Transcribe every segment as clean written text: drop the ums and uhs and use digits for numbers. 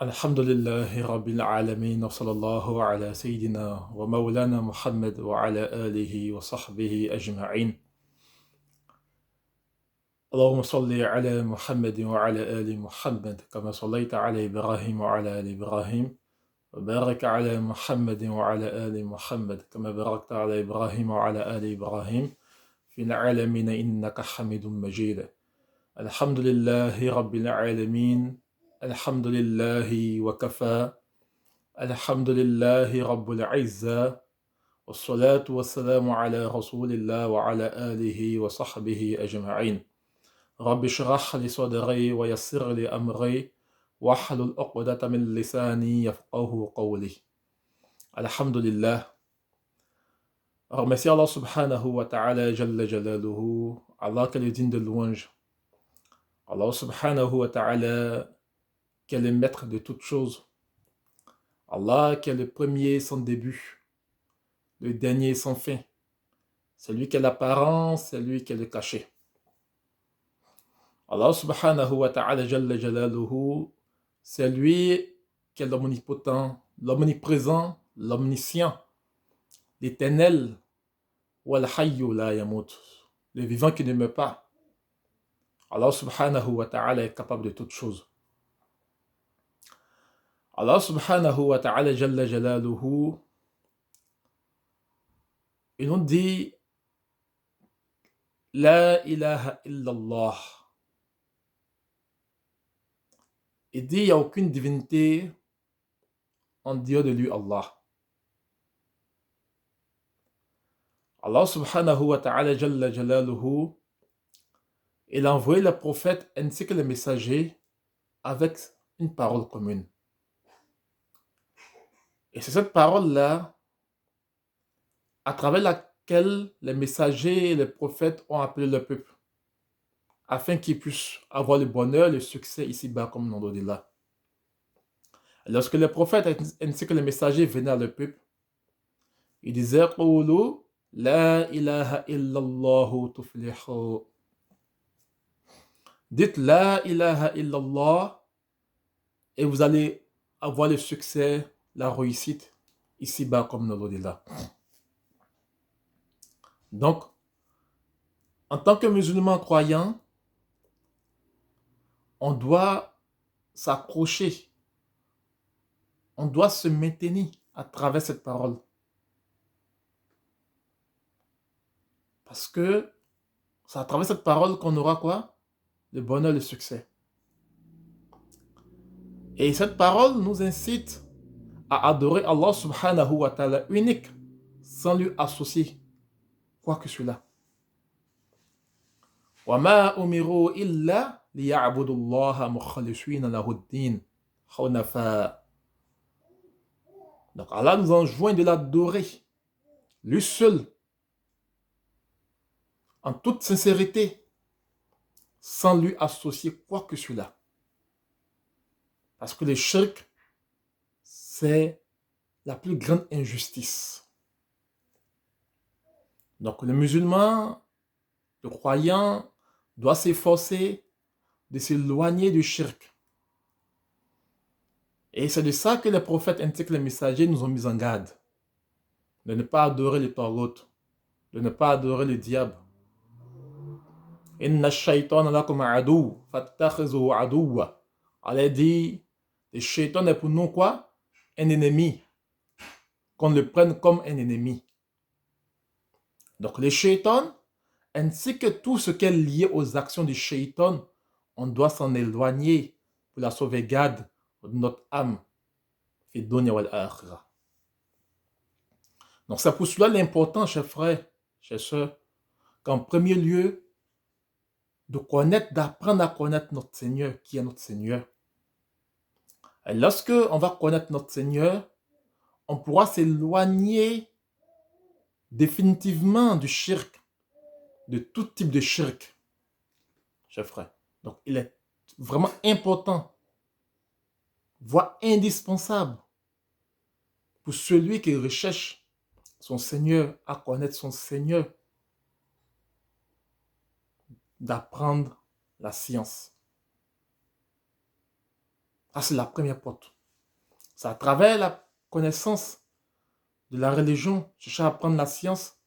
الحمد لله رب العالمين وصلى الله على سيدنا ومولانا محمد وعلى آله وصحبه أجمعين. اللهم صل على محمد وعلى آل محمد كما صليت على إبراهيم وعلى آل إبراهيم، وبارك على محمد وعلى آل محمد كما باركت على إبراهيم وعلى آل إبراهيم في العالمين إنك حميد مجيد. الحمد لله رب العالمين، الحمد لله وكفى، الحمد لله رب العزة، والصلاة والسلام على رسول الله وعلى آله وصحبه أجمعين. رب اشرح لي صدري ويسر لي أمري واحلل عقدة من لساني يفقه قولي. الحمد لله. Remercie Allah subhanahu wa ta'ala jalla jalaluhu, Allah qui est le digne de louange. Allah subhanahu wa ta'ala qui est le maître de toutes choses. Allah qui est le premier sans début, le dernier sans fin. C'est lui qui est l'apparence, c'est lui qui est le cachet. Allah subhanahu wa ta'ala jalla jalaluhu, c'est lui qui est l'omnipotent, l'omniprésent, l'omniscient, l'éternel, wal hayyu la yamut, le vivant qui ne meurt pas. Allah subhanahu wa ta'ala est capable de toutes choses. Allah subhanahu wa ta'ala jalla jalaluhu, il nous dit La ilaha illallah. Il dit il n'y a aucune divinité en dehors de lui, Allah. Allah subhanahu wa ta'ala jalla jalaluhu, il a envoyé le prophète ainsi que les messagers avec une parole commune. Et c'est cette parole-là, à travers laquelle les messagers et les prophètes ont appelé le peuple, afin qu'ils puissent avoir le bonheur, le succès ici-bas comme dans l'au-delà. Lorsque les prophètes ainsi que les messagers venaient à le peuple, ils disaient « Qulu la ilaha illallah tuflihu » Dites la ilaha illallah et vous allez avoir le succès, la réussite ici-bas comme dans l'au-delà. Donc, en tant que musulman croyant, on doit s'accrocher, on doit se maintenir à travers cette parole. Parce que c'est à travers cette parole qu'on aura quoi? Le bonheur, le succès. Et cette parole nous incite à adorer Allah subhanahu wa ta'ala unique, sans lui associer quoi que cela. وَمَا أُمِرُوا إِلَّا لِيَعْبُدُوا اللَّهَ مُخْلِصِينَ لَهُ الدِّينَ حُنَفَاءَ. Donc Allah nous enjoint de l'adorer, lui seul, en toute sincérité, sans lui associer quoi que cela. Parce que le shirk, c'est la plus grande injustice. Donc le musulman, le croyant, doit s'efforcer de s'éloigner du shirk. Et c'est de ça que les prophètes ainsi que les messagers nous ont mis en garde. De ne pas adorer les taghut, de ne pas adorer le diable. Inna shaytana lakum adu, fattakhizuhu aduwa. Allah dit, le shaitan est pour nous quoi? Un ennemi. Qu'on le prenne comme un ennemi. Donc le shaitan, ainsi que tout ce qui est lié aux actions du shaitan, on doit s'en éloigner pour la sauvegarde de notre âme. Fi dunya wal akhirah. Donc c'est pour cela l'important, chers frères, chers sœurs, qu'en premier lieu, de connaître, d'apprendre à connaître notre Seigneur, qui est notre Seigneur. Et lorsque on va connaître notre Seigneur, on pourra s'éloigner définitivement du shirk, de tout type de shirk, chers frères. Donc il est vraiment important, voire indispensable, pour celui qui recherche son Seigneur, à connaître son Seigneur, d'apprendre la science. Ça, c'est la première porte. C'est à travers la connaissance de la religion, chercher à apprendre la science,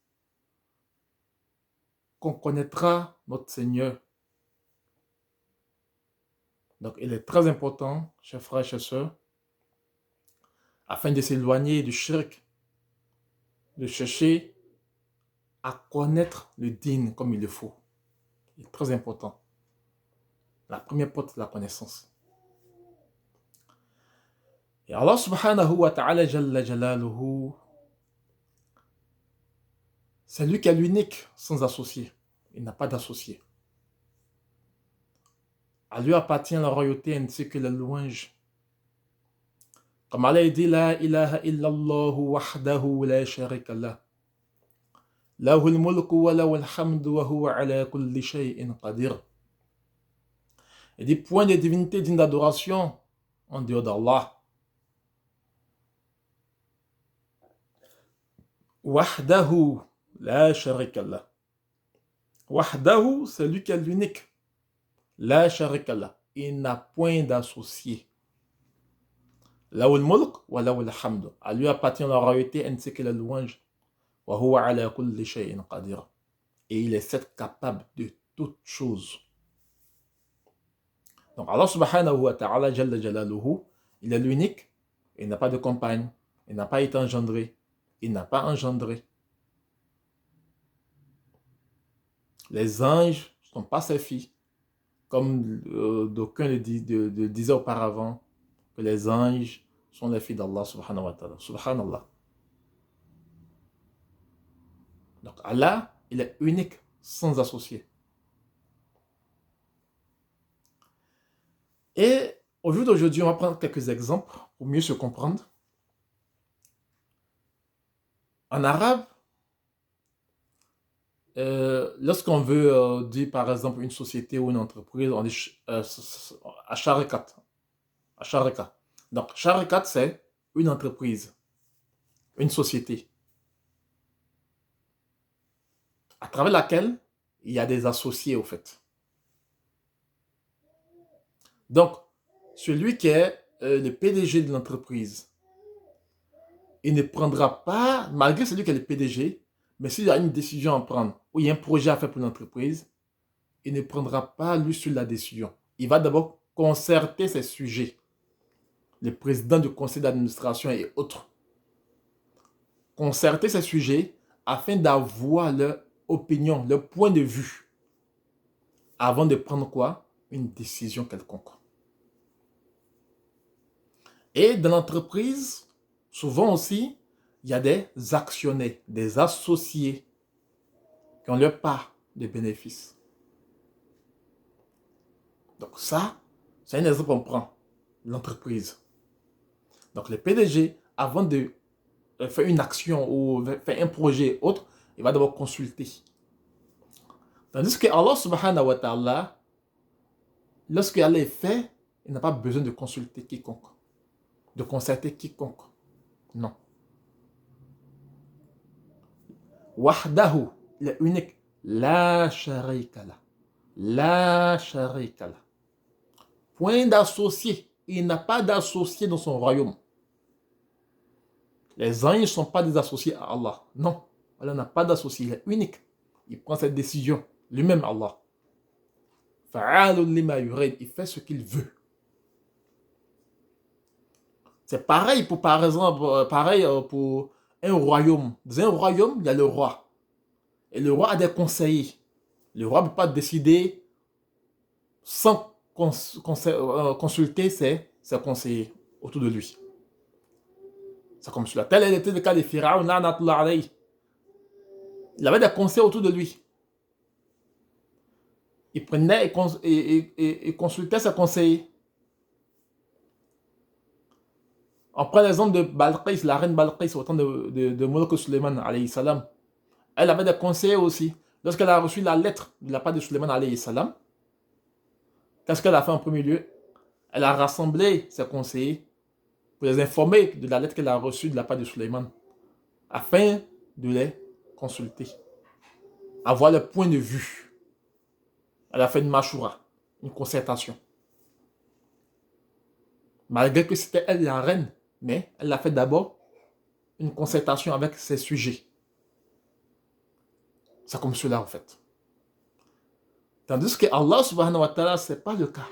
qu'on connaîtra notre Seigneur. Donc, il est très important, chers frères et chers sœurs, afin de s'éloigner du shirk, de chercher à connaître le dîn comme il le faut. C'est très important. La première porte, c'est la connaissance. Et Allah subhanahu wa ta'ala, jalla jalaluhu, c'est lui qui est l'unique sans associé. Il n'a pas d'associé. À lui appartient la royauté ainsi que la louange. Comme Allah dit, la ilaha illallah wahdahu la sharika lah. Lahul mulku wa lahul hamdu wa huwa ala kulli shay'in qadir. Il dit, point de divinité digne d'adoration en dehors d'Allah. Wahdahu la sharika lah. Wahdahu, c'est lui qui est l'unique. La sharika lah. Il n'a point d'associé. Lahul mulk wa lahul hamdu. À lui appartient la royauté ainsi que la louange. Wa huwa ala kulli shay'in qadir. Et il est certes capable de toutes choses. Donc Allah subhanahu wa ta'ala, jalla jalaluhu, il est l'unique, il n'a pas de compagne, il n'a pas été engendré, il n'a pas engendré. Les anges ne sont pas ses filles, comme d'aucuns le disaient auparavant, que les anges sont les filles d'Allah subhanahu wa ta'ala. Subhanallah. Donc Allah, il est unique, sans associé. Et au jour d'aujourd'hui, on va prendre quelques exemples pour mieux se comprendre. En arabe, lorsqu'on veut dire par exemple une société ou une entreprise, on dit asharikat. Donc, sharikat, c'est une entreprise, une société, à travers laquelle il y a des associés au fait. Donc, celui qui est le PDG de l'entreprise, il ne prendra pas, malgré celui qui est le PDG, mais s'il y a une décision à prendre, ou il y a un projet à faire pour l'entreprise, il ne prendra pas lui sur la décision. Il va d'abord concerter ses sujets, les présidents du conseil d'administration et autres. Concerter ces sujets afin d'avoir leur opinion, leur point de vue, avant de prendre quoi? Une décision quelconque. Et dans l'entreprise, souvent aussi, il y a des actionnaires, des associés qui ont leur part de bénéfices. Donc ça, c'est un exemple qu'on prend, l'entreprise. Donc le PDG, avant de faire une action ou faire un projet autre, il va d'abord consulter. Tandis que Allah subhanahu wa ta'ala, lorsque Allah est fait, il n'a pas besoin de consulter quiconque, de concerter quiconque. Non. Wahdahu, il est unique. La sharika lah. La sharika lah. Point d'associé. Il n'a pas d'associé dans son royaume. Les anges ne sont pas des associés à Allah. Non. Allah n'a pas d'associé. Il est unique. Il prend cette décision. Lui-même, Allah. Fa'alun lima yurid. Il fait ce qu'il veut. C'est pareil pour, par exemple, pour un royaume. Dans un royaume, il y a le roi. Et le roi a des conseillers. Le roi ne peut pas décider sans consulter ses conseillers autour de lui. C'est comme cela. Tel était le cas de Pharaon. Il avait des conseillers autour de lui. Il prenait et consultait ses conseillers. On prend l'exemple de Balqis, la reine Balqis, au temps de Mulk Suleiman, alayhi salam. Elle avait des conseillers aussi. Lorsqu'elle a reçu la lettre de la part de Suleiman, alayhi salam, qu'est-ce qu'elle a fait en premier lieu? Elle a rassemblé ses conseillers pour les informer de la lettre qu'elle a reçue de la part de Suleiman, afin de les consulter, avoir leur point de vue. Elle a fait une mashura, une concertation. Malgré que c'était elle la reine, mais elle a fait d'abord une concertation avec ses sujets. C'est comme cela en fait. Tandis que Allah subhanahu wa ta'ala, ce n'est pas le cas.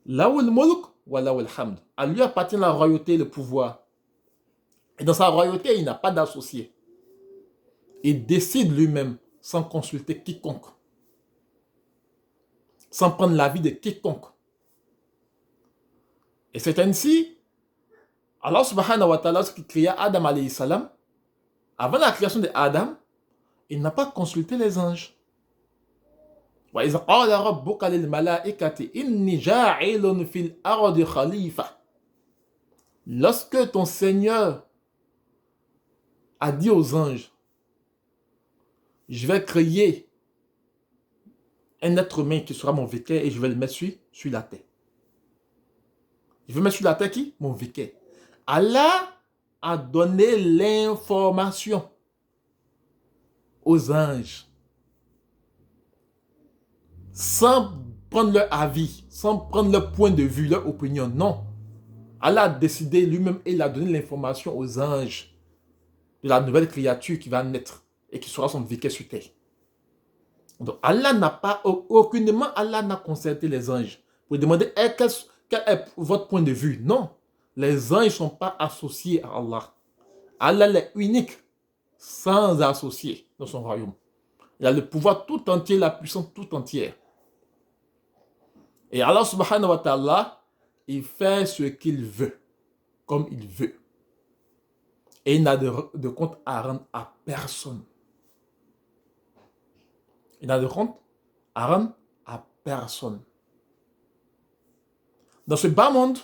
Là où le mulk, wa là où le hamd. À lui appartient la royauté et le pouvoir. Et dans sa royauté, il n'a pas d'associé. Il décide lui-même sans consulter quiconque. Sans prendre l'avis de quiconque. Et c'est ainsi, Allah subhanahu wa ta'ala, qui créa Adam alayhi salam, avant la création de Adam, il n'a pas consulté les anges. وَإِذْ قَالَ رَبُّكَ لِلْمَلَائِكَةِ إِنِّي جَاعِلٌ فِي الْأَرْضِ خَلِيفَةً. Lorsque ton Seigneur a dit aux anges, je vais créer un être humain qui sera mon vicaire et je vais le mettre sur la terre. Je vais mettre sur la terre qui? Mon vicaire. Allah a donné l'information aux anges sans prendre leur avis, sans prendre leur point de vue, leur opinion. Non. Allah a décidé lui-même et il a donné l'information aux anges de la nouvelle créature qui va naître et qui sera son vicaire sur terre. Donc Allah n'a pas, aucunement Allah n'a concerté les anges pour demander quel est votre point de vue. Non. Les anges ne sont pas associés à Allah. Allah est unique, sans associé dans son royaume. Il a le pouvoir tout entier, la puissance tout entière. Et Allah subhanahu wa ta'ala, il fait ce qu'il veut, comme il veut. Et il n'a de compte à rendre à personne. Il n'a de compte à rendre à personne. Dans ce bas monde,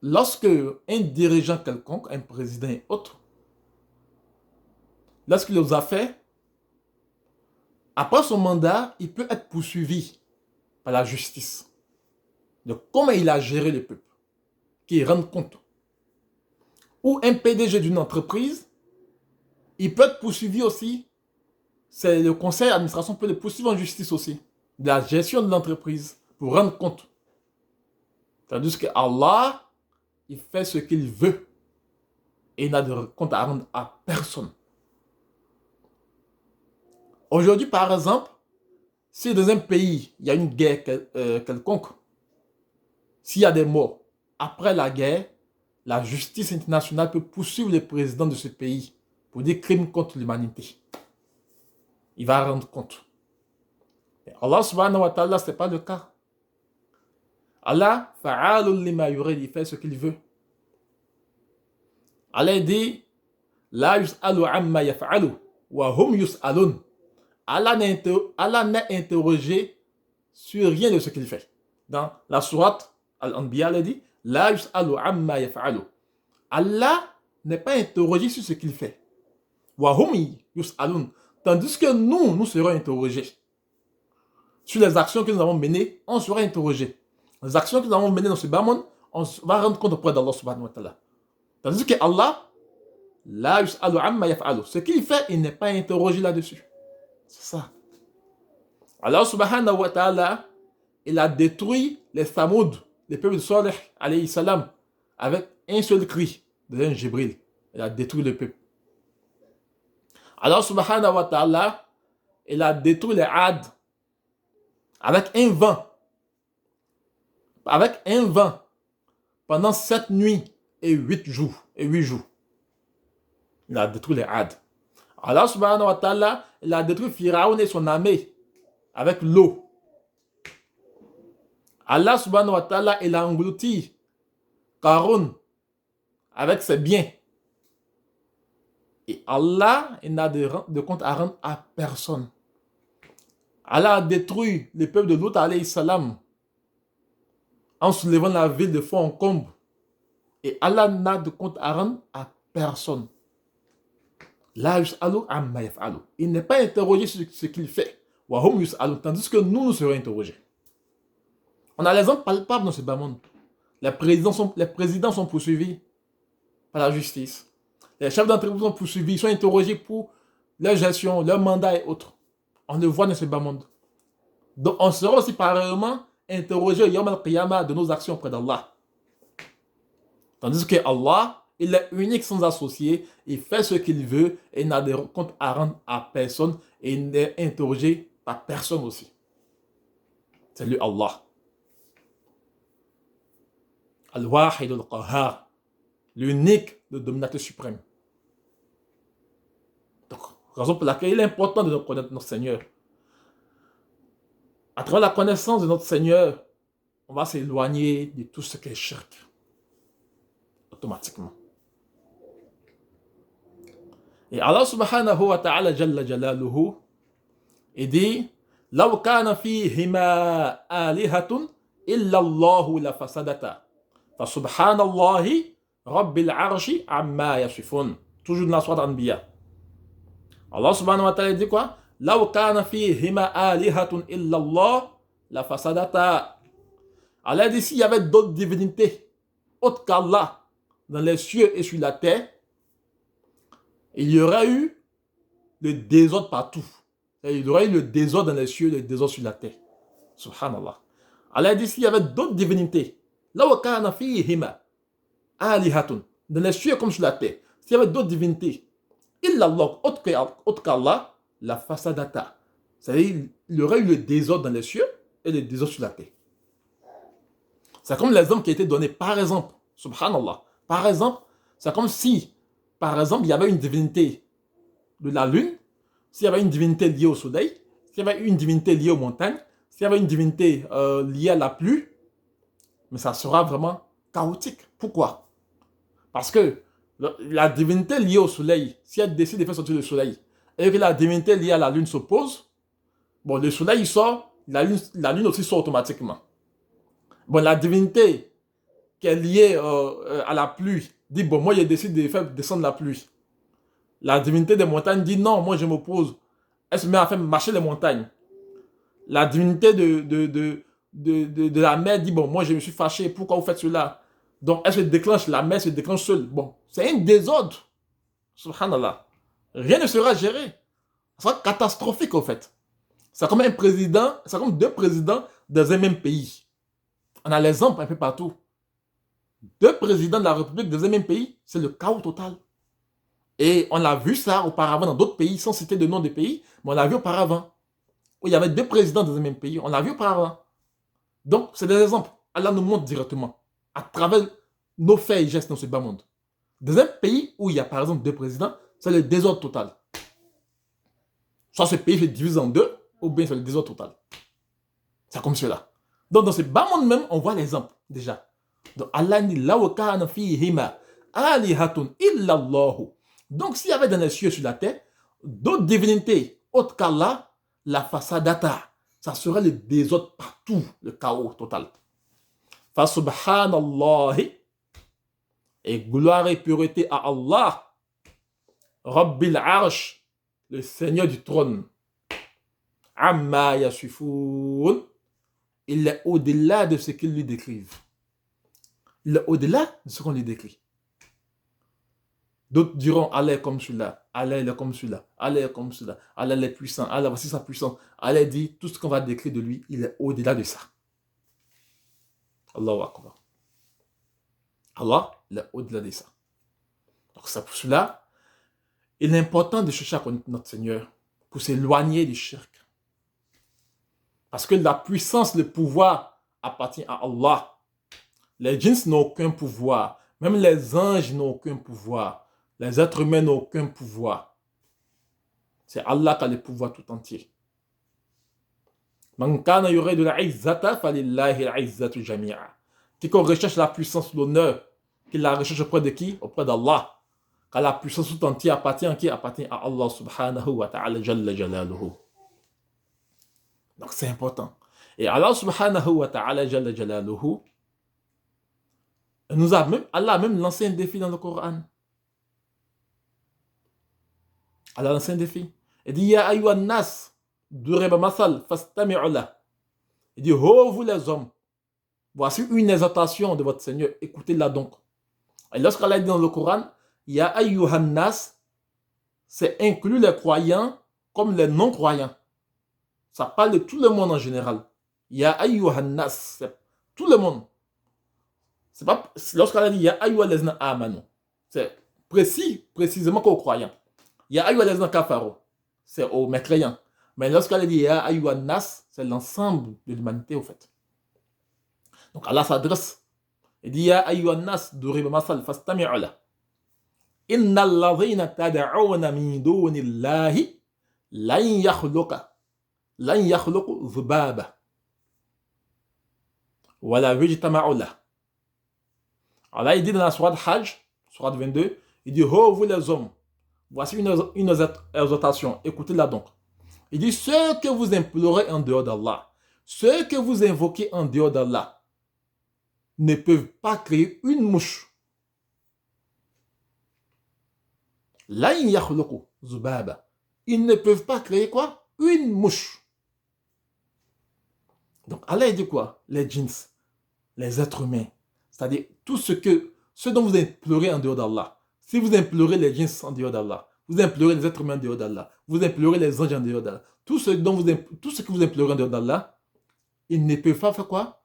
lorsque un dirigeant quelconque, un président et autre, lorsqu'il les a fait, après son mandat, il peut être poursuivi par la justice de comment il a géré le peuple, qu'il rende compte. Ou un PDG d'une entreprise, il peut être poursuivi aussi, c'est le conseil d'administration peut le poursuivre en justice aussi, de la gestion de l'entreprise, pour rendre compte. Tandis que Allah, il fait ce qu'il veut, et il n'a de compte à rendre à personne. Aujourd'hui, par exemple, si dans un pays, il y a une guerre quelconque, s'il y a des morts, après la guerre, la justice internationale peut poursuivre le président de ce pays pour des crimes contre l'humanité. Il va rendre compte. Et Allah subhanahu wa ta'ala, ce n'est pas le cas. Allah, fa'alul lima yurid, il fait ce qu'il veut. Allah dit, la yus'alu amma yaf'alu, wa hum yus'alun. Allah n'est interrogé sur rien de ce qu'il fait. Dans la sourate Al-Anbiya, elle dit, la yus'alu amma yaf'alu. Allah n'est pas interrogé sur ce qu'il fait. Wa hum yus'alun. Tandis que nous serons interrogés. Sur les actions que nous avons menées, on sera interrogé. Les actions que nous avons menées dans ce bas monde, on va rendre compte auprès d'Allah subhanahu wa ta'ala. Tandis que Allah, la yus'alu amma yaf'alu. Ce qu'il fait, il n'est pas interrogé là-dessus. C'est ça. Allah subhanahu wa ta'ala, il a détruit les Samoud, les peuples de Salih, alayhi salam, avec un seul cri de un Jibril. Il a détruit le peuple. Allah subhanahu wa ta'ala, il a détruit les Ad avec un vent. Avec un vent pendant 7 nuits et 8 jours. Il a détruit les Ad. Allah subhanahu wa ta'ala, il a détruit Pharaon et son armée avec l'eau. Allah subhanahu wa ta'ala, il a englouti Qarun avec ses biens. Et Allah, il n'a de compte à rendre à personne. Allah a détruit le peuple de Lut alayhi salam en soulevant la ville de fond en comble. Et Allah n'a de compte à rendre à personne. La yus'alu amma yaf'alu. Il n'est pas interrogé sur ce qu'il fait. Wa hum yus'alu. Tandis que nous serons interrogés. On a l'exemple palpable dans ce bas monde. Les présidents sont poursuivis par la justice. Les chefs d'entreprise sont poursuivis, ils sont interrogés pour leur gestion, leur mandat et autres. On le voit dans ce bas monde. Donc on sera aussi pareillement interrogé au Yawm al-Qiyamah de nos actions auprès d'Allah. Tandis que Allah, il est unique sans associé, il fait ce qu'il veut et il n'a de compte à rendre à personne et il n'est interrogé par personne aussi. C'est lui Allah. Al-Wahid al-Qahar, l'unique, le dominateur suprême. Donc, raison pour laquelle il est important de connaître notre Seigneur. À travers la connaissance de notre Seigneur, on va s'éloigner de tout ce qui est shirk. Automatiquement. Et Allah subhanahu wa ta'ala jalla jalaluhu, il dit لو كان فيهما آلهة إلا الله لفسدتا فسبحان الله رب العرش عما يصفون. Toujours dans la sourate Anbiya. Allah subhanahu wa ta'ala dit quoi? لو كان فيهما آلهة إلا الله لفسدتا. Allah dit s'il y avait d'autres divinités autres qu'Allah dans les cieux et sur la terre, il y aurait eu le désordre partout. Il y aurait eu le désordre dans les cieux, le désordre sur la terre. Subhanallah. Allah dit s'il y avait d'autres divinités, là où kana fihima alihatun, dans les cieux comme sur la terre, s'il y avait d'autres divinités, illallah, autre qu'Allah, la fasadata. C'est-à-dire, il y aurait eu le désordre dans les cieux et le désordre sur la terre. C'est comme l'exemple qui a été donné, par exemple, subhanallah. Par exemple, c'est comme si, par exemple, il y avait une divinité de la lune, s'il y avait une divinité liée au soleil, s'il y avait une divinité liée aux montagnes, s'il y avait une divinité liée à la pluie, mais ça sera vraiment chaotique. Pourquoi? Parce que la divinité liée au soleil, si elle décide de faire sortir le soleil, et que la divinité liée à la lune s'oppose, bon, le soleil il sort, la lune aussi sort automatiquement. Bon, la divinité qui est liée à la pluie dit, bon, moi, je décide de faire descendre la pluie. La divinité des montagnes dit, non, moi, je m'oppose. Elle se met à faire marcher les montagnes. La divinité de la mer dit, bon, moi, je me suis fâché, pourquoi vous faites cela? Donc, elle se déclenche, la mer se déclenche seule. Bon, c'est un désordre. Subhanallah. Rien ne sera géré. Ça sera catastrophique, au fait. C'est comme un président, c'est comme deux présidents dans un même pays. On a l'exemple un peu partout. Deux présidents de la République dans un même pays, c'est le chaos total. Et on a vu ça auparavant dans d'autres pays, sans citer de nom de pays, mais on l'a vu auparavant. Où il y avait deux présidents dans un même pays, on l'a vu auparavant. Donc, c'est des exemples. Allah nous montre directement, à travers nos faits et gestes dans ce bas monde. Dans un pays où il y a par exemple deux présidents, c'est le désordre total. Soit ce pays se divise en deux, ou bien c'est le désordre total. C'est comme cela. Donc, dans ce bas monde même, on voit l'exemple déjà. Donc, Allah dit, la wa kana fihima alihatun illallahu. Donc, s'il y avait dans les cieux sur la terre, d'autres divinités autres qu'Allah, la fasadata, ça serait le désordre partout, le chaos total. Fa subhanallahi, et gloire et pureté à Allah, Rabbil Arsh, le Seigneur du trône, Amma yasifun, il est au-delà de ce qu'ils lui décrivent. Il est au-delà de ce qu'on lui décrit. D'autres diront, Allah est comme celui-là, Allah est comme celui-là, Allah est comme celui-là, Allah est puissant, Allah voici sa puissance. Allah dit, tout ce qu'on va décrire de lui, il est au-delà de ça. Allahu Akbar. Allah, il est au-delà de ça. Donc c'est pour cela, il est important de chercher à connaître notre Seigneur pour s'éloigner du shirk. Parce que la puissance, le pouvoir appartient à Allah. Les djinns n'ont aucun pouvoir. Même les anges n'ont aucun pouvoir. Les êtres humains n'ont aucun pouvoir. C'est Allah qui a le pouvoir tout entier. Quiconque recherche la puissance, l'honneur, qu'il la recherche auprès de qui? Auprès d'Allah. Car la puissance tout entière appartient à qui? Appartient à Allah subhanahu wa ta'ala jalla jalaluhu. Donc c'est important. Et Allah subhanahu wa ta'ala jalla jalaluhu, Allah a même lancé un défi dans le Coran. Allah a lancé un défi. Il dit, Ya ayyuhan nas, dureba masal, fastami'u lah. Il dit, oh vous les hommes, voici une exhortation de votre Seigneur, écoutez-la donc. Et lorsqu'Allah dit dans le Coran, Ya ayyuhan nas, c'est inclus les croyants comme les non-croyants. Ça parle de tout le monde en général. Ya ayyuhan nas, c'est tout le monde. C'est pas lorsqu'elle a dit ya ayyuhal lezna amanu, c'est précisément qu'aux croyants. Ya ayyuhal lezna kafaru, c'est aux mécréants. Mais lorsqu'elle a dit ya ayyuhan nas, c'est l'ensemble de l'humanité au fait. Donc Allah s'adresse. Il dit ya ayyuhan nas, duriba masal fastami'u la. Innal ladhina tad'una min dunillahi lan yakhluqu dhubaba wala yajtama'u la. Allah il dit dans la sourate Hajj, sourate 22, il dit oh vous les hommes, voici une exhortation, écoutez-la donc. Il dit ceux que vous implorez en dehors d'Allah, ceux que vous invoquez en dehors d'Allah ne peuvent pas créer une mouche. Lan yakhluqu dhubaba. Ils ne peuvent pas créer quoi? Une mouche. Donc Allah dit quoi? Les djinns, les êtres humains, c'est-à-dire tout ce dont vous implorez en dehors d'Allah. Si vous implorez les djinns en dehors d'Allah, vous implorez les êtres humains en dehors d'Allah, vous implorez les anges en dehors d'Allah, tout ce que vous implorez en dehors d'Allah, ils ne peuvent pas faire quoi?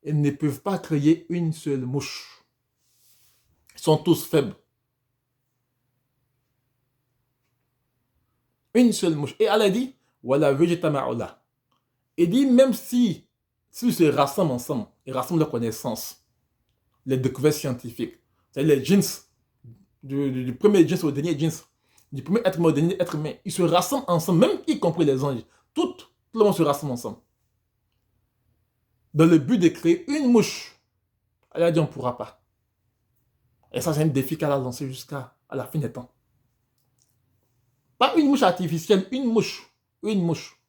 Ils ne peuvent pas créer une seule mouche. Ils sont tous faibles. Une seule mouche. Et Allah dit, voilà, végétama'ola. Et dit, même s'ils se rassemblent ensemble, ils rassemblent leurs connaissances, les découvertes scientifiques, c'est-à-dire les djinns, du premier djinn au dernier djinn, du premier être humain au dernier être humain, ils se rassemblent ensemble, même y compris les anges. Tout le monde se rassemble ensemble. Dans le but de créer une mouche. Allah dit, on ne pourra pas. Et ça, c'est un défi qu'elle a lancé jusqu'à la fin des temps. Pas une mouche artificielle, une mouche. Une mouche.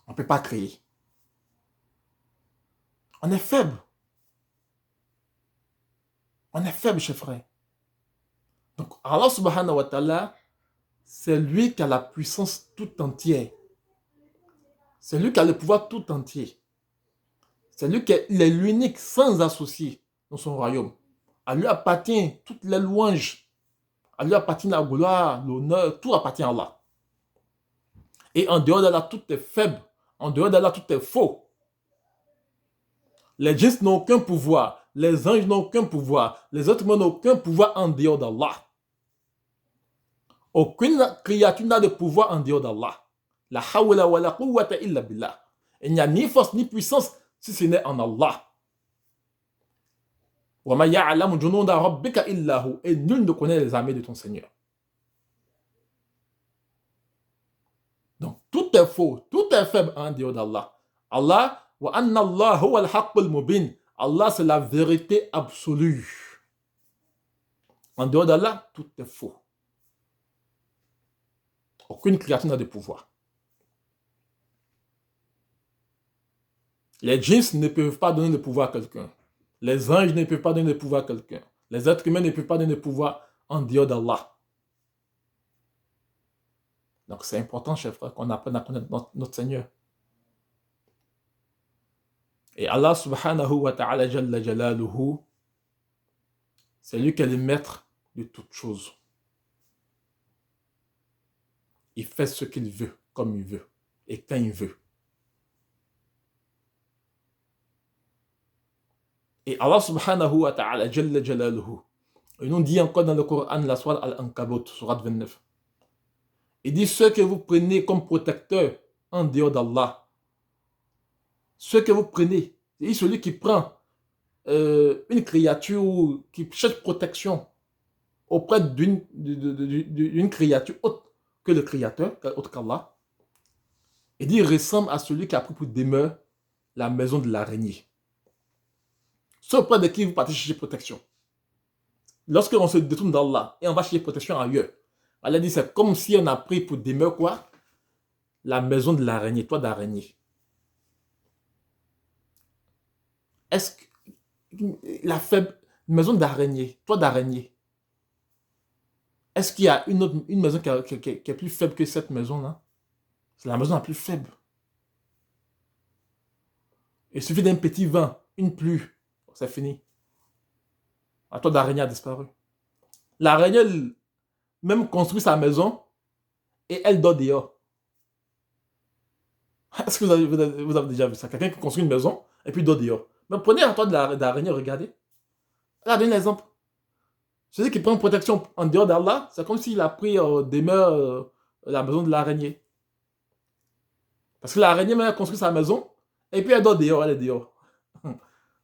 On ne peut pas créer. On est faible. On est faible, chers frères. Donc, Allah subhanahu wa ta'ala, c'est lui qui a la puissance tout entière. C'est lui qui a le pouvoir tout entier. C'est lui qui est l'unique, sans associé dans son royaume. À lui appartient toutes les louanges. À lui appartient la gloire, l'honneur, tout appartient à Allah. Et en dehors d'Allah, tout est faible. En dehors d'Allah, tout est faux. Les djinns n'ont aucun pouvoir. Les anges n'ont aucun pouvoir. Les autres n'ont aucun pouvoir en dehors d'Allah. Aucune créature n'a de pouvoir en dehors d'Allah. La hawla wa la quwwata illa billah. Il n'y a ni force ni puissance si ce n'est en Allah. Wa ma ya'lamu junuda rabbika illa hu. Et nul ne connaît les armées de ton Seigneur. Donc tout est faux, tout est faible en dehors d'Allah. Allah, wa anna Allah huwa al-haqqul mubin. Allah c'est la vérité absolue. En dehors d'Allah, tout est faux. Aucune créature n'a de pouvoir. Les djinns ne peuvent pas donner le pouvoir à quelqu'un. Les anges ne peuvent pas donner le pouvoir à quelqu'un. Les êtres humains ne peuvent pas donner le pouvoir en dehors d'Allah. Donc c'est important, chers frères, qu'on apprenne à connaître notre Seigneur. Et Allah subhanahu wa ta'ala jalla jalaluhu, c'est lui qui est le maître de toutes choses. Il fait ce qu'il veut, comme il veut, et quand il veut. Et Allah subhanahu wa ta'ala jalla jalaluhu, il nous dit encore dans le Coran, la sourate Al-Ankabut, sourate 29. Il dit ceux que vous prenez comme protecteurs en dehors d'Allah, ceux que vous prenez, c'est celui qui prend une créature qui cherche protection auprès d'une créature autre que le Créateur, autre qu'Allah. Il dit il ressemble à celui qui a pris pour demeure la maison de l'araignée. Ceux auprès de qui vous partez chercher protection. Lorsque on se détourne d'Allah et on va chercher protection ailleurs, Allah dit c'est comme si on a pris pour demeure quoi? La maison de l'araignée, toit d'araignée. Est-ce que la faible maison d'araignée, toit d'araignée, est-ce qu'il y a une maison qui est plus faible que cette maison-là? C'est la maison la plus faible. Il suffit d'un petit vent, une pluie, c'est fini. La toit d'araignée a disparu. L'araignée même construit sa maison et elle dort dehors. Est-ce que vous avez déjà vu ça? Quelqu'un qui construit une maison et puis dort dehors. Mais prenez un toit d'araignée, regardez. Là, donne l'exemple. Celui qui prend une protection en dehors d'Allah, c'est comme s'il a pris demeure la maison de l'araignée. Parce que l'araignée, même, elle construit sa maison et puis elle dort dehors, elle est dehors.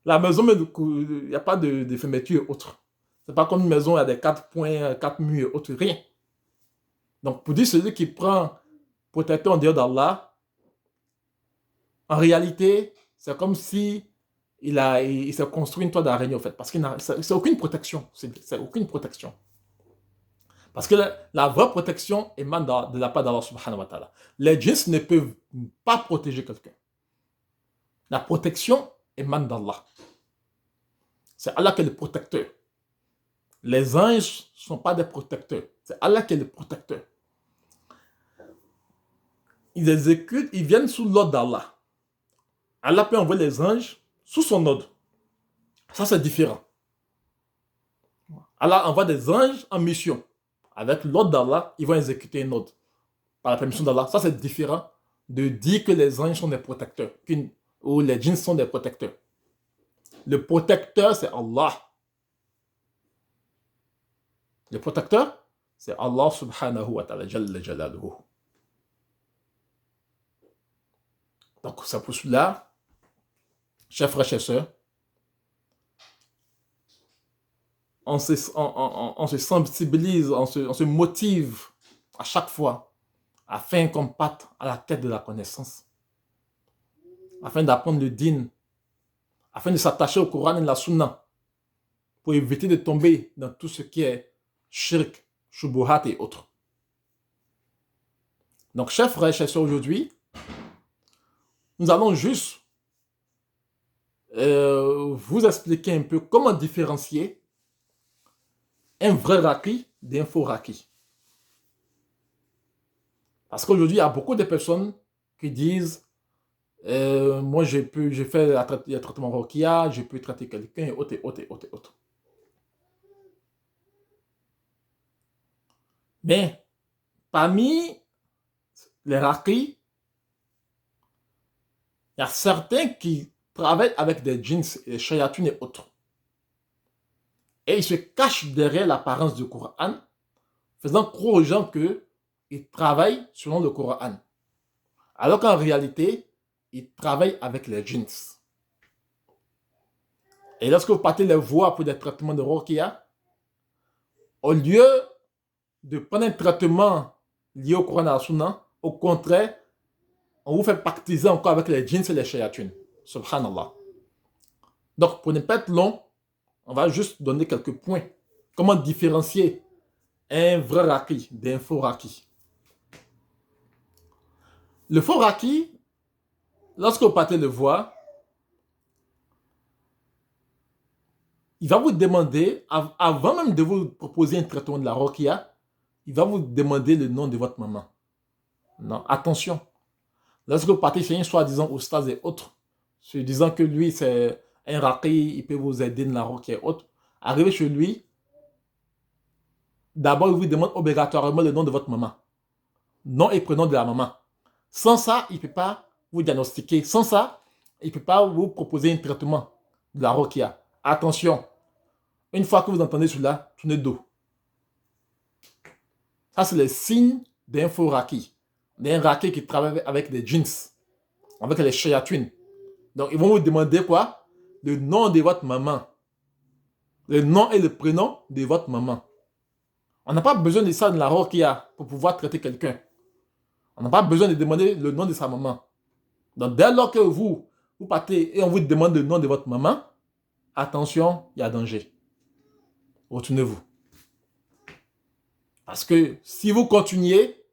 La maison, il n'y a pas de fermeture autre. C'est pas comme une maison, il y a des 4 points, 4 murs, autre, rien. Donc, pour dire celui qui prend protecteur en dehors d'Allah, en réalité, c'est comme si il s'est construit une toile d'araignée, en fait. Parce que c'est aucune protection. C'est aucune protection. Parce que la vraie protection émane de la part d'Allah subhanahu wa ta'ala. Les djinns ne peuvent pas protéger quelqu'un. La protection émane d'Allah. C'est Allah qui est le protecteur. Les anges ne sont pas des protecteurs. C'est Allah qui est le protecteur. Ils exécutent, ils viennent sous l'ordre d'Allah. Allah peut envoyer les anges sous son ordre. Ça, c'est différent. Allah envoie des anges en mission. Avec l'ordre d'Allah, ils vont exécuter un ordre. Par la permission d'Allah. Ça, c'est différent de dire que les anges sont des protecteurs. Ou les djinns sont des protecteurs. Le protecteur, c'est Allah. Le protecteur, c'est Allah subhanahu wa ta'ala. Jalla jalaluhu. Donc, c'est pour cela, chers frères, chers sœurs, on se sensibilise, on se motive à chaque fois afin qu'on parte à la quête de la connaissance, afin d'apprendre le dîn, afin de s'attacher au Coran et à la Sunna pour éviter de tomber dans tout ce qui est shirk, shubuhat et autres. Donc, chers frères et chers sœurs, aujourd'hui, nous allons juste vous expliquer un peu comment différencier un vrai raqi d'un faux raqi. Parce qu'aujourd'hui, il y a beaucoup de personnes qui disent moi, j'ai fait le traitement Rokia, je peux traiter quelqu'un, et autres, et autres, et autres, et autres. Mais, parmi les raqis, il y a certains qui travaillent avec des djinns, des shayatun et autres. Et ils se cachent derrière l'apparence du Coran, faisant croire aux gens qu'ils travaillent selon le Coran. Alors qu'en réalité, ils travaillent avec les djinns. Et lorsque vous partez les voir pour des traitements de Ruqya, au lieu de prendre un traitement lié au Coran et à la Sunna, au contraire, on vous fait pactiser encore avec les djinns et les shayatun. Subhanallah. Donc, pour ne pas être long, on va juste donner quelques points. Comment différencier un vrai raqi d'un faux raqi. Le faux raqi, lorsque vous partez le voir, il va vous demander, avant même de vous proposer un traitement de la Ruqya, il va vous demander le nom de votre maman. Non, attention. Lorsque vous partez chez un soi-disant oustaz et autres, se disant que lui c'est un raqi, il peut vous aider dans la Ruqya et autres, arrivez chez lui, d'abord il vous demande obligatoirement le nom de votre maman. Nom et prénom de la maman. Sans ça, il ne peut pas vous diagnostiquer. Sans ça, il ne peut pas vous proposer un traitement de la Ruqya. Attention, une fois que vous entendez cela, tournez dos. Ça, c'est le signe d'un faux raqi. D'un raqi qui travaille avec des djinns, avec les shayatun. Donc, ils vont vous demander quoi? Le nom de votre maman. Le nom et le prénom de votre maman. On n'a pas besoin de ça dans la Ruqya pour pouvoir traiter quelqu'un. On n'a pas besoin de demander le nom de sa maman. Donc, dès lors que vous partez et on vous demande le nom de votre maman, attention, il y a danger. Retournez-vous. Parce que si vous continuez,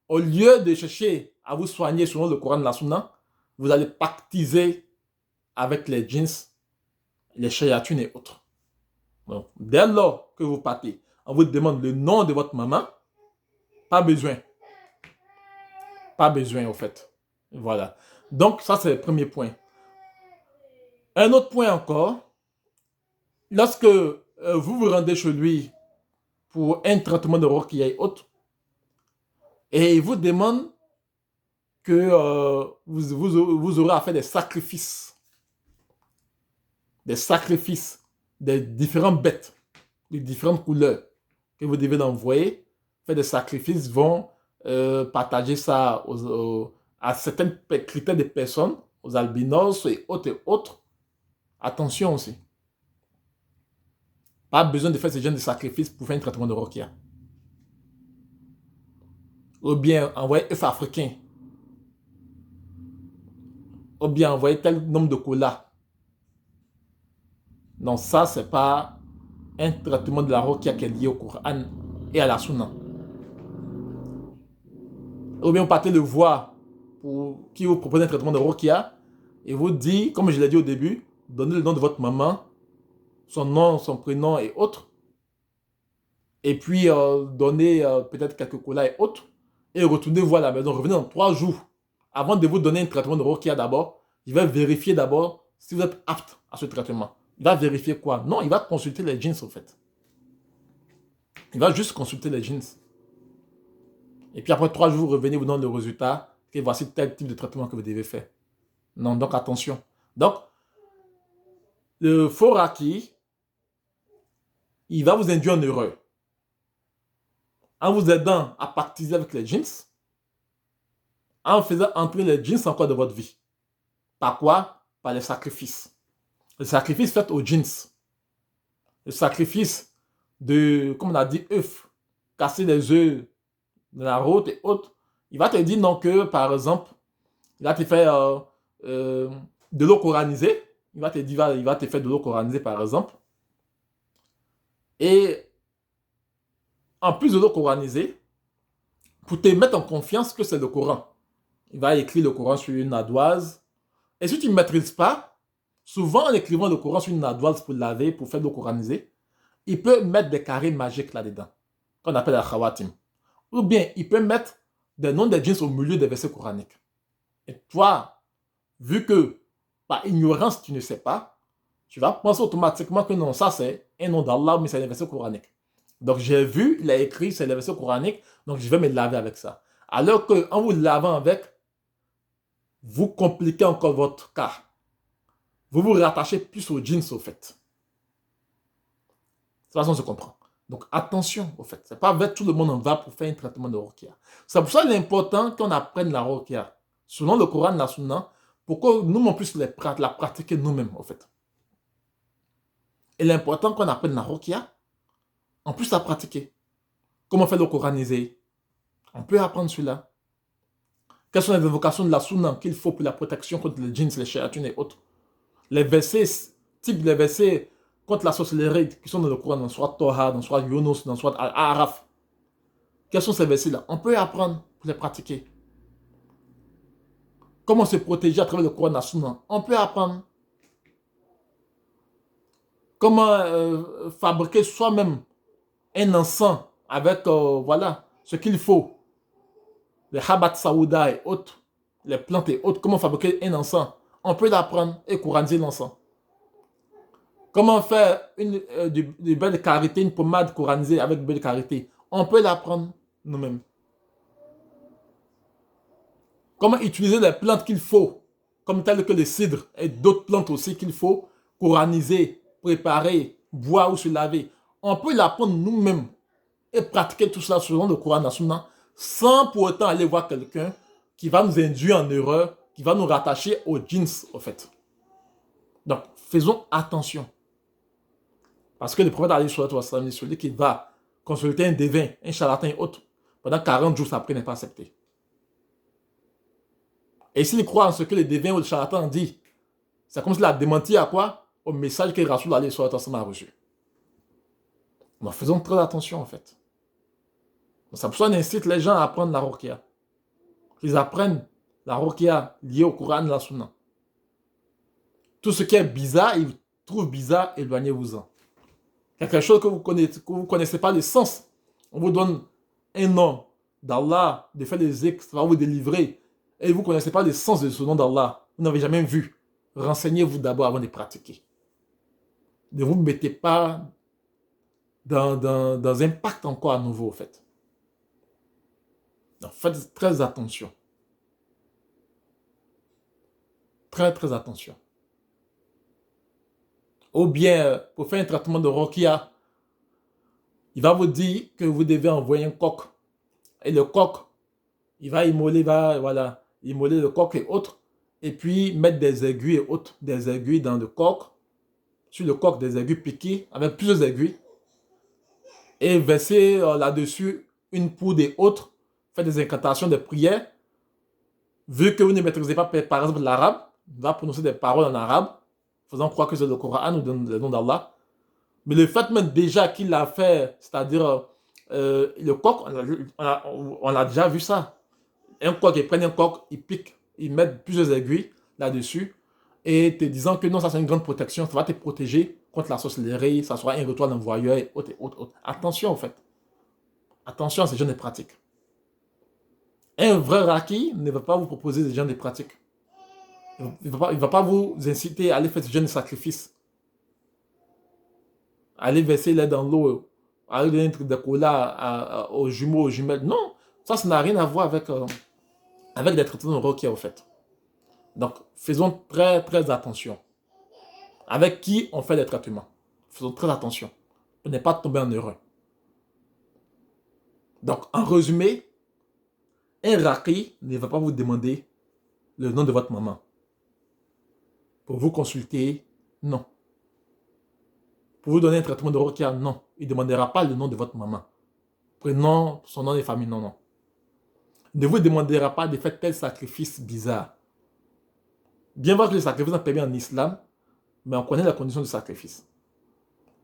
au lieu de chercher à vous soigner selon le Coran de la Sunna, vous allez pactiser avec les djinns, les shayatun et autres. Donc, dès lors que vous partez, on vous demande le nom de votre maman, pas besoin. Pas besoin, au fait. Voilà. Donc, ça, c'est le premier point. Un autre point encore, lorsque vous vous rendez chez lui pour un traitement de Ruqya et autres, et il vous demande que vous aurez à faire des sacrifices, des différentes bêtes, de différentes couleurs que vous devez envoyer, faire des sacrifices, vont partager ça à certains critères de personnes, aux albinos et autres et autres. Attention aussi. Pas besoin de faire ce genre de sacrifices pour faire un traitement de Rokia. Ou bien envoyer œufs africains. Ou bien envoyer tel nombre de colas. Non, ça, c'est pas un traitement de la Rokia qui est lié au Coran et à la Sunna. Ou bien vous partez le voir pour qui vous propose un traitement de Rokia et vous dit, comme je l'ai dit au début, donnez le nom de votre maman, son nom, son prénom et autres. Et puis donnez peut-être quelques colas et autres. Et retournez voir à la maison. Revenez dans 3 jours. Avant de vous donner un traitement de Rokia d'abord, il va vérifier d'abord si vous êtes apte à ce traitement. Il va vérifier quoi? Non, il va consulter les jeans au fait. Il va juste consulter les jeans. Et puis après 3 jours, vous revenez, vous donne le résultat. Et voici tel type de traitement que vous devez faire. Non, donc attention. Donc, le faux raki, il va vous induire en erreur. En vous aidant à pactiser avec les jeans, en faisant entrer les jeans encore de votre vie. Par quoi? Par les sacrifices. Le sacrifice fait aux jeans. Le sacrifice de, comme on a dit, œufs. Casser des œufs de la route et autres. Il va te dire non que, par exemple, il va te faire de l'eau coranisée. Il va te faire de l'eau coranisée, par exemple. Et en plus de l'eau coranisée, pour te mettre en confiance que c'est le Coran. Il va écrire le Coran sur une ardoise. Et si tu ne maîtrises pas, souvent en écrivant le Coran sur une ardoise pour laver, pour faire de l'eau coranisée, il peut mettre des carrés magiques là-dedans, qu'on appelle la khawatim. Ou bien, il peut mettre des noms des jeans au milieu des versets coraniques. Et toi, vu que par ignorance, tu ne sais pas, tu vas penser automatiquement que non, ça c'est un nom d'Allah, mais c'est un verset coranique. Donc j'ai vu, il a écrit, c'est le verset coranique, donc je vais me laver avec ça. Alors qu'en vous lavant avec, vous compliquez encore votre cas. Vous vous rattachez plus aux jeans au fait. De toute façon, on se comprend. Donc attention au fait. C'est pas avec tout le monde on va pour faire un traitement de Ruqya. C'est pour ça qu'il est important qu'on apprenne la Ruqya. Selon le Coran, la Sunna, pour que nous on puisse la pratiquer nous-mêmes au fait. Et l'important qu'on apprenne la Ruqya, on puisse la pratiquer. Comment faire le Coranisé? On peut apprendre cela. Quelles sont les invocations de la Sunna qu'il faut pour la protection contre les djinns, les shayatines et autres? Les versets, type les versets contre la sorcellerie qui sont dans le Coran, dans soit Toha, dans soit Yunus, dans soit Al-Araf. Quels sont ces versets-là? On peut apprendre pour les pratiquer. Comment se protéger à travers le Coran, la Sunna? On peut apprendre. Comment fabriquer soi-même un encens avec, voilà, ce qu'il faut. Les habat saouda et autres, les plantes et autres, comment fabriquer un encens. On peut l'apprendre et coraniser l'encens. Comment faire du beurre de karité, une pommade coranisée avec du beurre de karité. On peut l'apprendre nous-mêmes. Comment utiliser les plantes qu'il faut, comme telles que le cidre et d'autres plantes aussi qu'il faut coraniser, préparer, boire ou se laver. On peut l'apprendre nous-mêmes et pratiquer tout cela selon le Coran national sans pour autant aller voir quelqu'un qui va nous induire en erreur, qui va nous rattacher aux jeans, au fait. Donc, faisons attention. Parce que le prophète Ali Sallallahu Alayhi wa Sallam, celui qui va consulter un devin, un charlatan et autres, pendant 40 jours, après n'est pas accepté. Et s'il croit en ce que le devin ou le charlatan dit, c'est comme s'il a démenti à quoi? Au message que Rasoul Ali Sallallahu Alayhi wa Sallam a reçu. Donc, faisons très attention en fait. C'est pour ça qu'on incite les gens à apprendre la Ruqya. Qu'ils apprennent la Ruqya liée au Coran et la Sunna. Tout ce qui est bizarre, ils trouvent bizarre, éloignez-vous-en. Quelque chose que vous ne connaissez pas le sens. On vous donne un nom d'Allah, de faire des zikr, ça va vous délivrer. Et vous ne connaissez pas le sens de ce nom d'Allah. Vous n'avez jamais vu. Renseignez-vous d'abord avant de pratiquer. Ne vous mettez pas dans un pacte encore à nouveau, en fait. Donc, faites très attention. très très attention. Ou bien, pour faire un traitement de Ruqya, il va vous dire que vous devez envoyer un coq. Et le coq, il va immoler, voilà, immoler le coq et autres. Et puis mettre des aiguilles et autres, des aiguilles dans le coq. Sur le coq, des aiguilles piquées, avec plusieurs aiguilles. Et verser là-dessus une poudre et autres. Faire des incantations, des prières. Vu que vous ne maîtrisez pas, par exemple, l'arabe, il va prononcer des paroles en arabe, faisant croire que c'est le Coran ou le nom d'Allah. Mais le fait même déjà qu'il l'a fait, c'est-à-dire le coq, on a déjà vu ça. Un coq, ils prennent un coq, ils piquent, ils mettent plusieurs aiguilles là-dessus, et te disant que non, ça c'est une grande protection, ça va te protéger contre la sorcellerie, ça sera un retour d'envoyeur et autres, autres, autres. Attention en fait. Attention à ces jeunes pratiques. Un vrai raki ne va pas vous proposer des gens de pratiques. Il ne va pas vous inciter à aller faire ce genre de sacrifice. Aller verser l'air dans l'eau, aller donner un truc de cola aux jumeaux, aux jumelles. Non, ça n'a rien à voir avec des traitements de Ruqya, en fait. Donc, faisons très, très attention. Avec qui on fait des traitements. Faisons très attention pour ne pas tomber en erreur. Donc, en résumé, un raki ne va pas vous demander le nom de votre maman. Pour vous consulter, non. Pour vous donner un traitement de Ruqya, non. Il ne demandera pas le nom de votre maman. Prénom, son nom de famille, non, non. Il ne vous demandera pas de faire tel sacrifice bizarre. Bien voir que le sacrifice est permis en islam, mais on connaît la condition du sacrifice.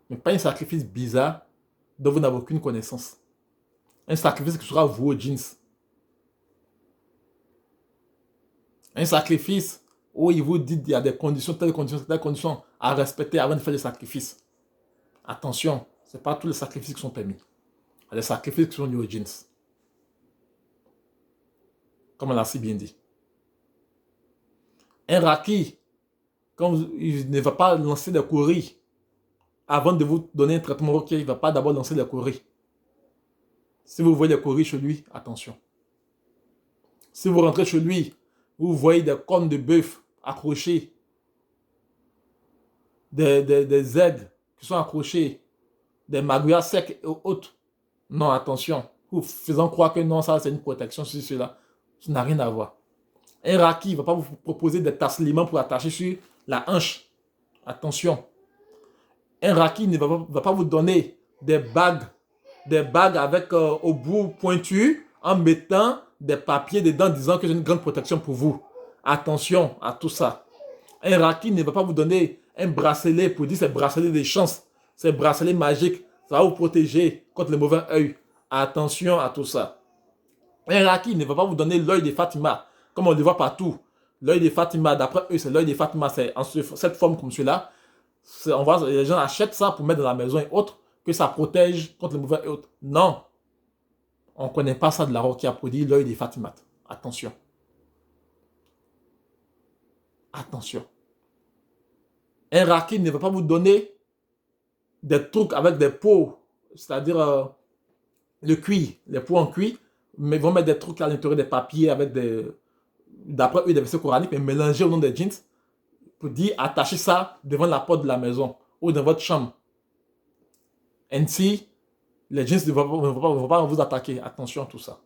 Mais pas un sacrifice bizarre dont vous n'avez aucune connaissance. Un sacrifice qui sera voué aux jeans. Un sacrifice où il vous dit qu'il y a des conditions, telles conditions à respecter avant de faire le sacrifice. Attention, ce n'est pas tous les sacrifices qui sont permis. Il y a des sacrifices qui sont liés aux jeans. Comme on l'a si bien dit. Un raki, il ne va pas lancer des courriers avant de vous donner un traitement Ruqya, il ne va pas d'abord lancer des courriers. Si vous voyez des courriers chez lui, attention. Si vous rentrez chez lui, vous voyez des cornes de bœuf accrochées, des aigles qui sont accrochés, des magouillas secs et autres. Non, attention. Vous faisant croire que non, ça c'est une protection sur cela. Ça n'a rien à voir. Un raki ne va pas vous proposer des taslimans pour attacher sur la hanche. Attention. Un raki ne va pas vous donner des bagues avec au bout pointu en mettant des papiers dedans disant que c'est une grande protection pour vous. Attention à tout ça. Un raki ne va pas vous donner un bracelet pour dire c'est bracelet de chance, c'est bracelet magique, ça va vous protéger contre le mauvais œil. Attention à tout ça. Un raki ne va pas vous donner l'œil de Fatima, comme on le voit partout. L'œil de Fatima, d'après eux, c'est l'œil de Fatima, c'est en cette forme comme cela. Les gens achètent ça pour mettre dans la maison et autres, que ça protège contre le mauvais œil. Non. On ne connaît pas ça de la Ruqya pour dire l'œil de Fatima. Attention. Attention. Un raki ne va pas vous donner des trucs avec des pots, c'est-à-dire le cuir, les pots en cuir, mais ils vont mettre des trucs à l'intérieur des papiers avec d'après eux, des versets coraniques, mais mélangés au nom des jeans, pour dire attachez ça devant la porte de la maison ou dans votre chambre. Ainsi, les jeans ne vont pas vous attaquer. Attention à tout ça.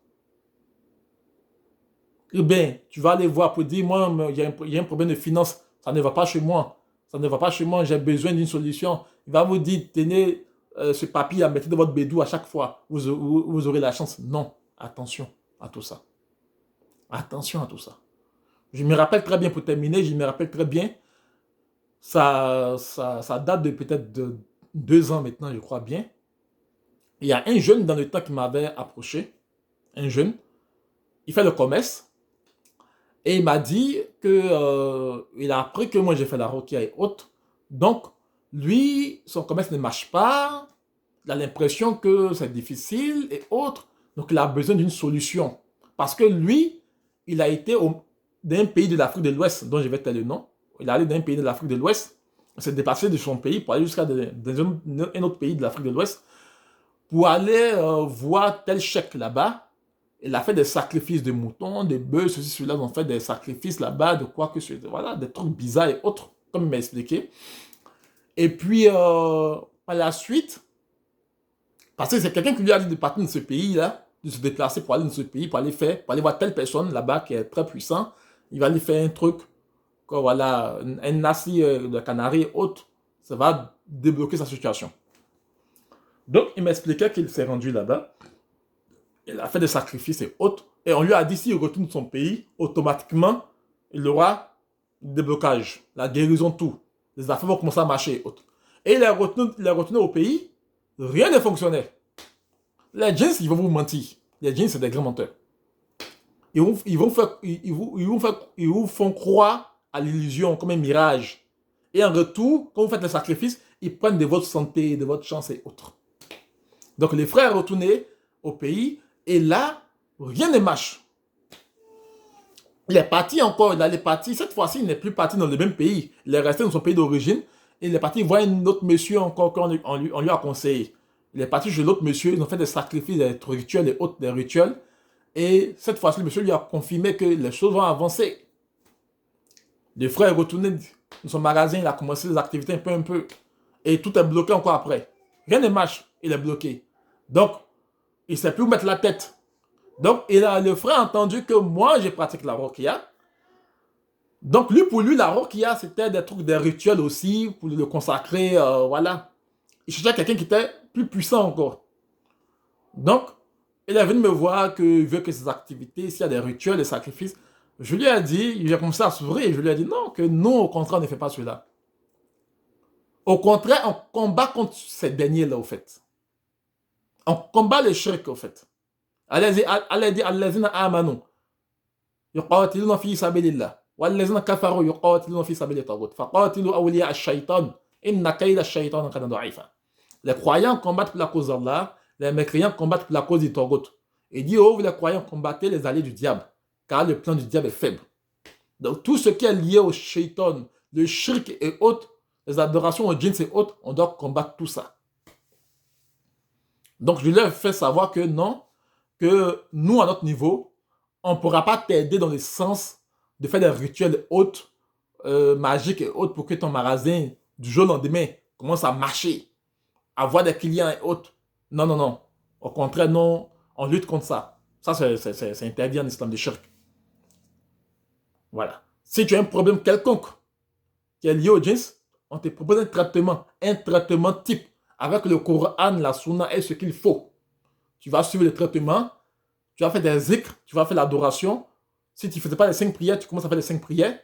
Eh bien, tu vas aller voir pour dire, moi, il y a un problème de finance, ça ne va pas chez moi. Ça ne va pas chez moi, j'ai besoin d'une solution. Il va vous dire, tenez ce papier à mettre dans votre bédou à chaque fois. Vous aurez la chance. Non, attention à tout ça. Attention à tout ça. Je me rappelle très bien, pour terminer, je me rappelle très bien, ça date de peut-être de 2 ans maintenant, je crois bien. Il y a un jeune dans le temps qui m'avait approché, un jeune, il fait le commerce, et il m'a dit que il a appris que moi j'ai fait la Ruqya et autres. Donc, lui, son commerce ne marche pas. Il a l'impression que c'est difficile et autres. Donc, il a besoin d'une solution. Parce que lui, il a été d'un pays de l'Afrique de l'Ouest, dont je vais te le nom. Il est allé d'un pays de l'Afrique de l'Ouest. Il s'est déplacé de son pays pour aller jusqu'à un autre pays de l'Afrique de l'Ouest pour aller voir tel cheikh là-bas Il a fait des sacrifices de moutons, de bœufs, ceci, cela. Ils ont fait des sacrifices là-bas, de quoi que ce soit. Voilà, des trucs bizarres et autres, comme il m'a expliqué. Et puis, par la suite, parce que c'est quelqu'un qui lui a dit de partir de ce pays-là, de se déplacer pour aller dans ce pays, pour aller voir telle personne là-bas qui est très puissant. Il va lui faire un truc, quoi, voilà, un nasi de Canaries et autres. Ça va débloquer sa situation. Donc, il m'expliquait qu'il s'est rendu là-bas. Il a fait des sacrifices et autres. Et on lui a dit, s'il retourne dans son pays, automatiquement, il aura le déblocage, la guérison, tout. Les affaires vont commencer à marcher et autres. Et il est retourné au pays, rien ne fonctionnait. Les djinns, ils vont vous mentir. Les djinns, c'est des grands menteurs. Ils vous font croire à l'illusion comme un mirage. Et en retour, quand vous faites les sacrifices, ils prennent de votre santé, de votre chance et autres. Donc les frères retournés au pays, et là, rien ne marche. Il est parti encore, il allait partir. Cette fois-ci, il n'est plus parti dans le même pays. Il est resté dans son pays d'origine. Il est parti voir un autre monsieur encore qu'on lui a conseillé. Il est parti chez l'autre monsieur, ils ont fait des sacrifices, des rituels et autres, des rituels. Et cette fois-ci, le monsieur lui a confirmé que les choses vont avancer. Le frère est retourné dans son magasin, il a commencé les activités un peu, un peu. Et tout est bloqué encore après. Rien ne marche, il est bloqué. Donc, il ne sait plus où mettre la tête. Donc, le frère a entendu que moi, j'ai pratiqué la Ruqya. Donc, pour lui, la Ruqya, c'était des trucs, des rituels aussi, pour le consacrer, voilà. Il cherchait quelqu'un qui était plus puissant encore. Donc, il est venu me voir qu'il veut que ses activités, s'il y a des rituels, des sacrifices, je lui ai dit, il a commencé à s'ouvrir, je lui ai dit non, que non, au contraire, on ne fait pas cela. Au contraire, on combat contre ces derniers-là, au fait. On combat les shirk, au fait. Allah dit, allazina amanu, yuqatiluna fi sabilillah, wallazina kafaru yuqatiluna fi sabilit taghut, faqatilu awliya ash-shaytan, inna kayda ash-shaytan kana da'ifa. Les croyants combattent pour la cause d'Allah, les mécréants combattent pour la cause du Taghut. Il dit, oh, vous les croyants, combattez les alliés du diable, car le plan du diable est faible. Donc, tout ce qui est lié au shaitan, le shirk et autres, les adorations aux djinns et autres, on doit combattre tout ça. Donc, je lui ai fait savoir que non, que nous, à notre niveau, on ne pourra pas t'aider dans le sens de faire des rituels autres, magiques et autres, pour que ton magasin, du jour au lendemain, commence à marcher, avoir des clients et autres. Non, non, non. Au contraire, non, on lutte contre ça. Ça, c'est interdit en islam de shirk. Voilà. Si tu as un problème quelconque qui est lié au djinns, on te propose un traitement type avec le Coran, la Sunna et ce qu'il faut. Tu vas suivre le traitement, tu vas faire des zikrs, tu vas faire l'adoration. Si tu ne faisais pas les 5 prières, tu commences à faire les 5 prières,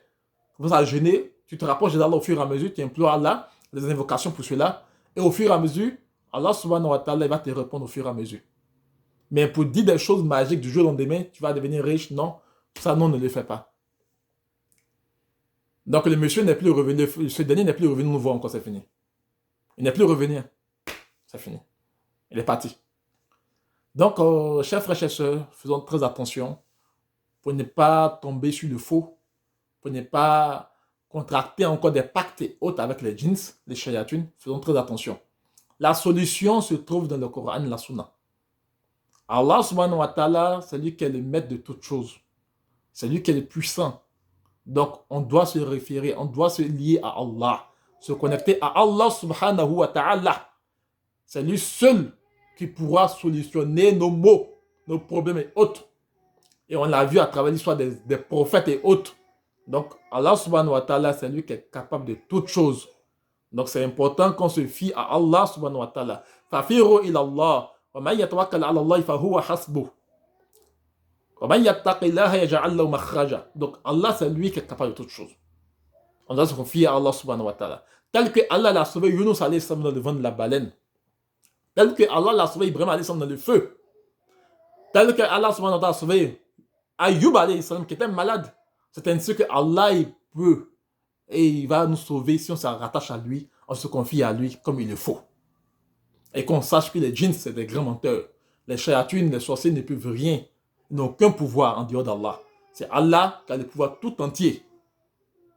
tu commences à jeûner, tu te rapproches d'Allah au fur et à mesure, tu implores Allah, les invocations pour cela, et au fur et à mesure, Allah subhanahu wa ta'ala va te répondre au fur et à mesure. Mais pour dire des choses magiques du jour au lendemain, tu vas devenir riche, non, ça non, ne le fais pas. Donc le monsieur n'est plus revenu, ce dernier n'est plus revenu nous voir encore, c'est fini. Il n'est plus revenu, c'est fini. Il est parti. Donc, chers frères, chers sœurs, faisons très attention pour ne pas tomber sur le faux, pour ne pas contracter encore des pactes et autres avec les djinns, les shayatun. Faisons très attention. La solution se trouve dans le Coran et la Sunna. Allah subhanahu wa ta'ala, c'est lui qui est le maître de toutes choses. C'est lui qui est le puissant. Donc, on doit se référer, on doit se lier à Allah, se connecter à Allah subhanahu wa ta'ala. C'est lui seul qui pourra solutionner nos maux, nos problèmes et autres. Et on l'a vu à travers l'histoire des prophètes et autres. Donc, Allah subhanahu wa ta'ala, c'est lui qui est capable de toutes choses. Donc, c'est important qu'on se fie à Allah subhanahu wa ta'ala. Fafiru ila Allah, wa man yatawakkal ala Allah fa huwa hasbuh. Donc Allah, c'est lui qui est capable de toutes choses. On doit se confier à Allah subhanahu wa ta'ala. Tel que Allah l'a sauvé Yunus alayhi salam dans le ventre de la baleine. Tel que Allah l'a sauvé Ibrahim alayhi salam dans le feu. Tel que Allah subhanahu wa ta'ala a sauvé Ayyub alayhi salam qui était malade. C'est ainsi que Allah il peut et il va nous sauver si on se rattache à lui, on se confie à lui comme il le faut. Et qu'on sache que les djinns c'est des grands menteurs. Les shayatun, les sorciers ne peuvent rien. Ils n'ont aucun pouvoir en dehors d'Allah. C'est Allah qui a le pouvoir tout entier.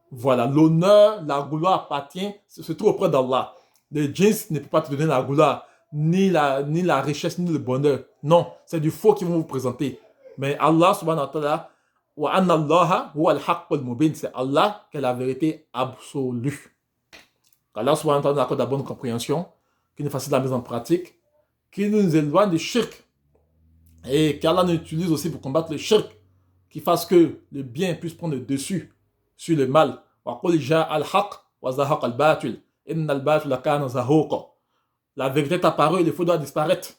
Voilà, l'honneur, la gloire appartient, se trouve auprès d'Allah. Les djinns ne peuvent pas te donner la gloire, ni la richesse, ni le bonheur. Non, c'est du faux qu'ils vont vous présenter. Mais Allah subhanahu wa ta'ala, wa anna Allah huwa al-haqq al-mubin, c'est Allah qui est la vérité absolue. Allah subhanahu wa ta'ala nous accorde la bonne compréhension, qui nous facilite la mise en pratique, qui nous éloigne du shirk, et qu'Allah nous utilise aussi pour combattre le shirk, qui fasse que le bien puisse prendre le dessus sur le mal. Wa qul ja'a al-haqq wa zahaqa al-batil, inna al-batila kana zahuqa. La vérité est apparue et le faux doit disparaître.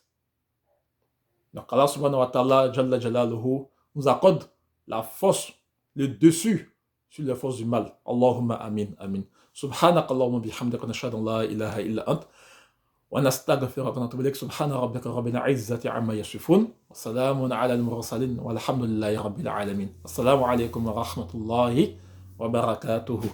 Donc Allah subhanahu wa ta'ala jalla jalaluhu nous accorde la force, le dessus sur les forces du mal. Allahumma amin, amin. Subhanak Allahumma bihamdika nashhadu an la ilaha illa ant wa nastaghfiruka wa natubu ilayk. Subhana rabbika rabbil izzati amma yasifun wa salamun ala al-mursalin walhamdulillahi rabbil alamin. Assalamu alaykum wa rahmatullahi wa barakatuhu.